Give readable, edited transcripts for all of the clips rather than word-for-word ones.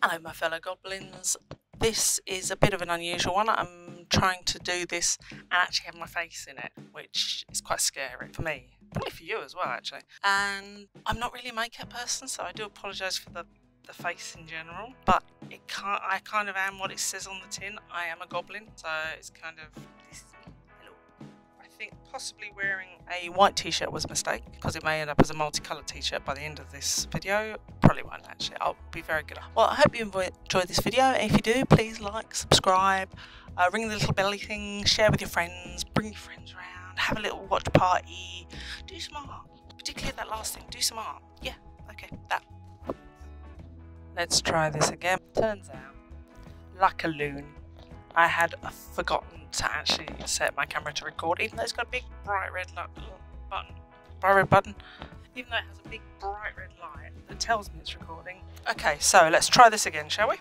Hello my fellow goblins, this is a bit of an unusual one. I'm trying to do this and actually have my face in it, which is quite scary for me, probably for you as well actually. And I'm not really a makeup person, so I do apologise for the face in general, but I kind of am what it says on the tin. I am a goblin, so it's kind of this. I think possibly wearing a white t-shirt was a mistake because it may end up as a multicoloured t-shirt by the end of this video. Probably won't actually. I'll be very good. Well, I hope you enjoyed this video. If you do, please like, subscribe, ring the little belly thing, share with your friends, bring your friends around, have a little watch party, do some art. Particularly that last thing, do some art. Yeah, okay, that. Let's try this again. Turns out, like a loon, I had forgotten to actually set my camera to record, even though it's got a big bright red button, even though it has a big bright red light that tells me it's recording. Okay, so let's try this again, shall we?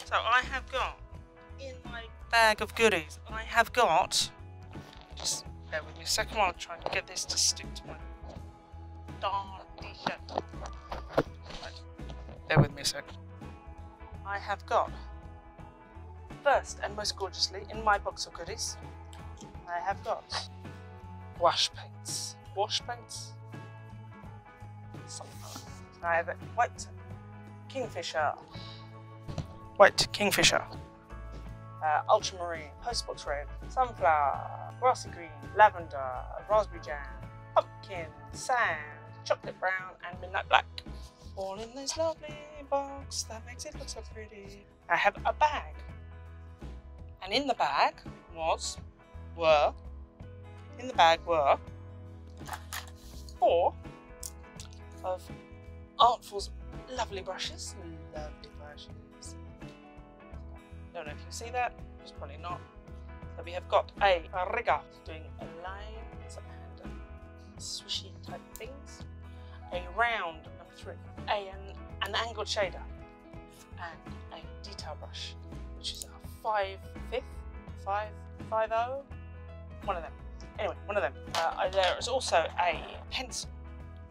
So I have got, in my bag of goodies, I have got, just bear with me a second while I'm trying to get this to stick to my darn t-shirt. Right. Bear with me a second. I have got, first and most gorgeously, in my box of goodies, I have got gouache paints. Wash paints? Something like that. I have a white kingfisher, ultramarine, postbox red, sunflower, grassy green, lavender, raspberry jam, pumpkin, sand, chocolate brown, and midnight black. All in this lovely box that makes it look so pretty. I have a bag. And in the bag were 4 of Artful's lovely brushes. Don't know if you see that, it's probably not. So we have got a rigger doing lines and swishy type things. A round number 3, an angled shader, and a detail brush, which is a 5/5, 5/5, one of them. Anyway, one of them. There is also a pencil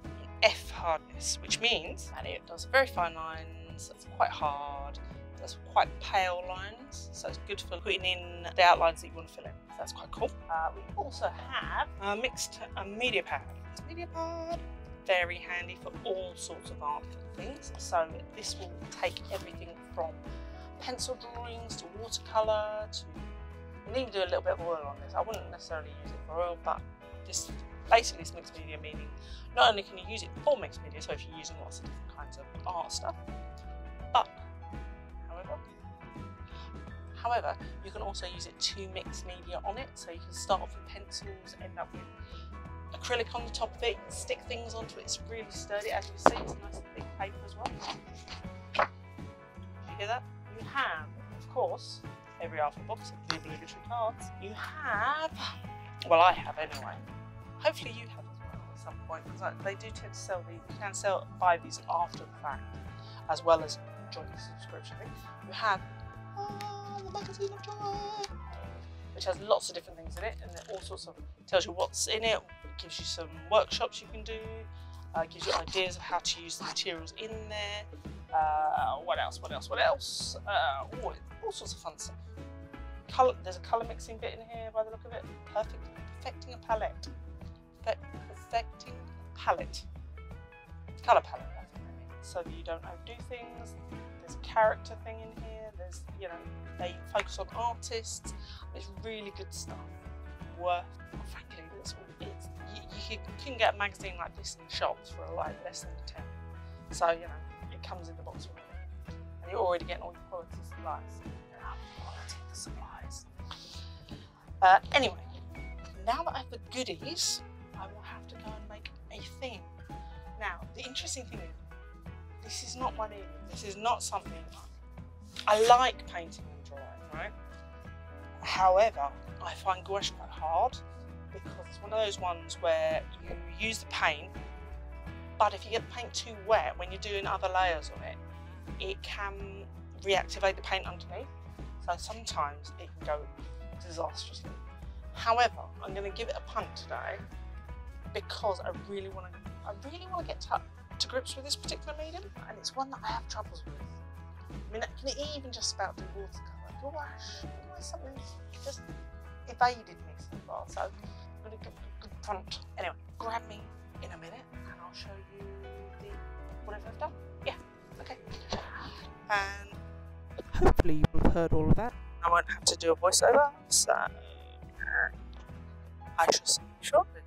in F hardness, which means that it does very fine lines, it's quite hard, it does quite pale lines, so it's good for putting in the outlines that you want to fill in. So that's quite cool. We also have a mixed media pad. It's media pad. Very handy for all sorts of art things. So this will take everything from pencil drawings to watercolour to, you can even do a little bit of oil on this. I wouldn't necessarily use it for oil, but this basically is mixed media, meaning not only can you use it for mixed media, so if you're using lots of different kinds of art stuff, but however you can also use it to mix media on it. So you can start off with pencils, end up with acrylic on the top of it, stick things onto it. It's really sturdy, as you see. It's a nice thick paper as well. Did you hear that? You have, of course, every Artful box of the obligatory cards. You have, well, I have anyway. Hopefully you have as well at some point, because they do tend to sell these. You can buy these after the fact, as well as join the subscription thing. You have the magazine of joy, which has lots of different things in it, and all sorts of, tells you what's in it, gives you some workshops you can do, gives you ideas of how to use the materials in there. What else? All sorts of fun stuff. There's a colour mixing bit in here by the look of it. Perfecting a palette. Perfecting a palette. Colour palette, I think I mean. So that you don't overdo things. There's a character thing in here. There's, you know, they focus on artists. It's really good stuff. Frankly, you can get a magazine like this in the shops for like less than a £10. So, you know, it comes in the box with it. And you're already getting all your quality supplies. Anyway, now that I have the goodies, I will have to go and make a theme. Now, the interesting thing is, this is not my medium. This is not something I like painting and drawing, right? However, I find gouache quite hard because it's one of those ones where you use the paint, but if you get the paint too wet, when you're doing other layers on it, it can reactivate the paint underneath. So sometimes it can go disastrously. However, I'm going to give it a punt today because I really want to get to grips with this particular medium, and it's one that I have troubles with. I mean, can it even just about do watercolour? Gouache, something just evaded me so far. So I'm going to give a good front. Anyway, grab me in a minute and I'll show you whatever I've done. Yeah, okay. And hopefully you've heard all of that. I won't have to do a voiceover, so I shall see you shortly.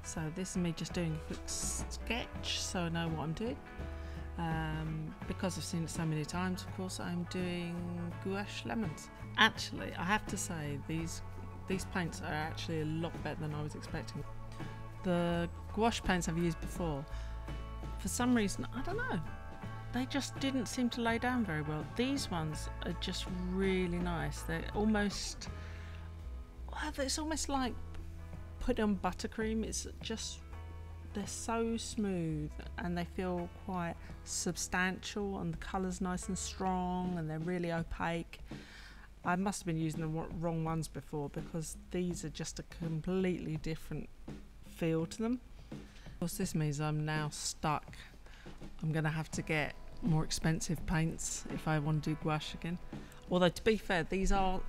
So this is me just doing a quick sketch so I know what I'm doing. Because I've seen it so many times, of course, I'm doing gouache lemons. Actually, I have to say, these paints are actually a lot better than I was expecting. The gouache paints I've used before, for some reason, I don't know, they just didn't seem to lay down very well. These ones are just really nice. They're almost, well, it's almost like putting on buttercream. It's just, they're so smooth and they feel quite substantial, and the colour's nice and strong, and they're really opaque. I must have been using the wrong ones before, because these are just a completely different feel to them. Of course, this means I'm now stuck. I'm going to have to get more expensive paints if I want to do gouache again. Although, to be fair, these are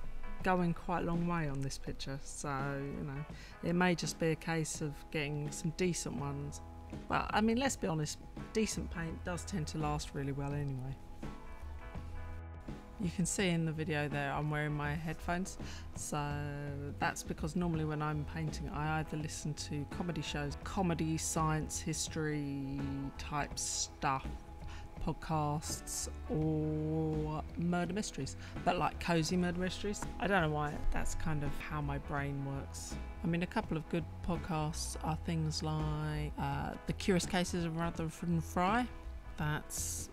going quite a long way on this picture, so you know, it may just be a case of getting some decent ones. But I mean, let's be honest, decent paint does tend to last really well anyway. You can see in the video there I'm wearing my headphones, so that's because normally when I'm painting I either listen to comedy shows, comedy, science, history type stuff, podcasts, or murder mysteries, but like cozy murder mysteries. I don't know why, that's kind of how my brain works. I mean, a couple of good podcasts are things like The Curious Cases of Rutherford Fry. That's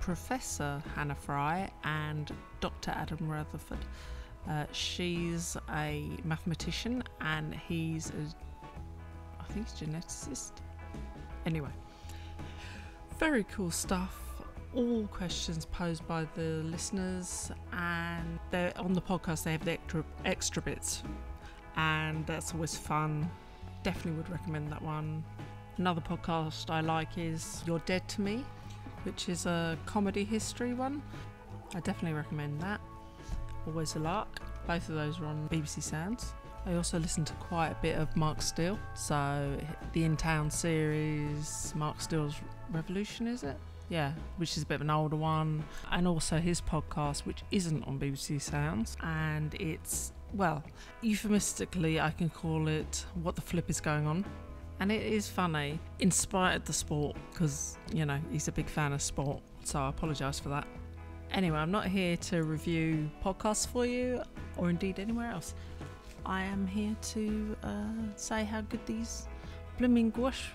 Professor Hannah Fry and Dr. Adam Rutherford. She's a mathematician and he's I think he's a geneticist. Anyway, very cool stuff. All questions posed by the listeners, and they're on the podcast. They have the extra bits, and that's always fun. Definitely would recommend that one. Another podcast I like is You're Dead to Me, which is a comedy history one. I definitely recommend that. Always a Lark. Both of those are on BBC Sounds. I also listen to quite a bit of Mark Steele. So the In Town series, Mark Steele's Revolution, is it? Yeah, which is a bit of an older one. And also his podcast, which isn't on BBC Sounds. And it's, well, euphemistically I can call it What the Flip is Going On. And it is funny, in spite of the sport, because, you know, he's a big fan of sport, so I apologise for that. Anyway, I'm not here to review podcasts for you, or indeed anywhere else. I am here to say how good these blooming gouache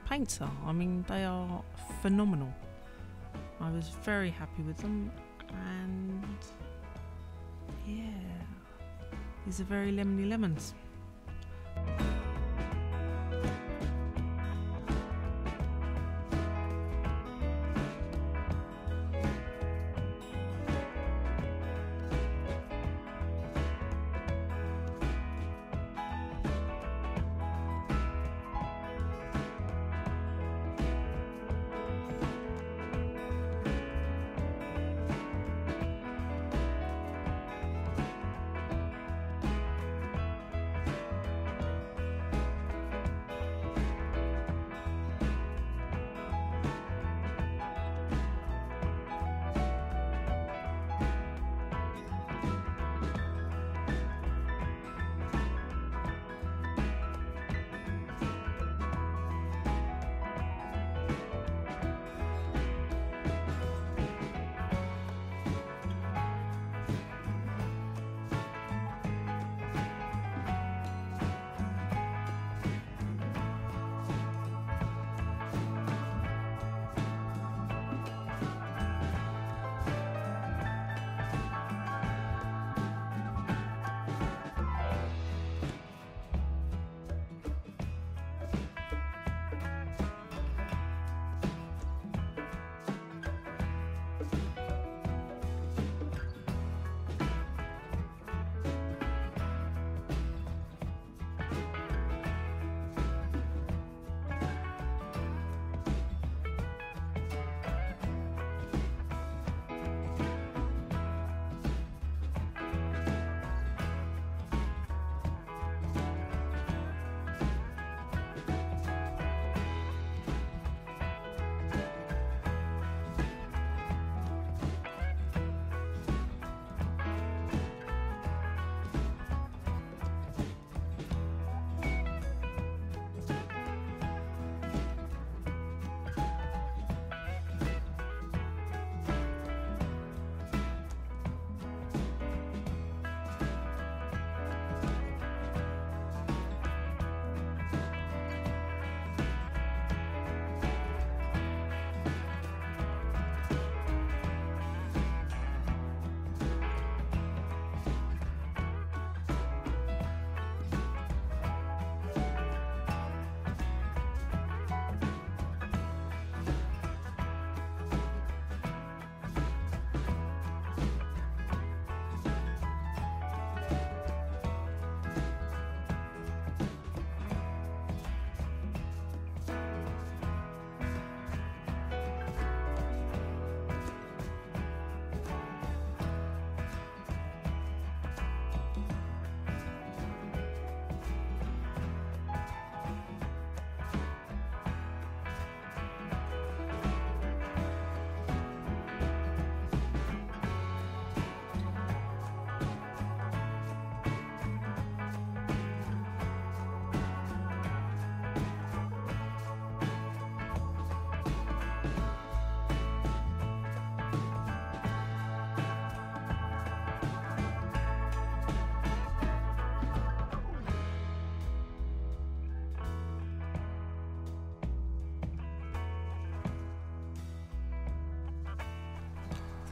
paints are. I mean, they are phenomenal. I was very happy with them, and yeah, these are very lemony lemons.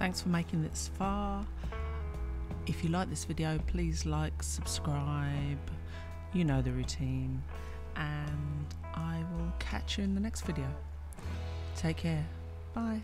Thanks for making this far. If you like this video, please like, subscribe, you know the routine, and I will catch you in the next video. Take care. Bye.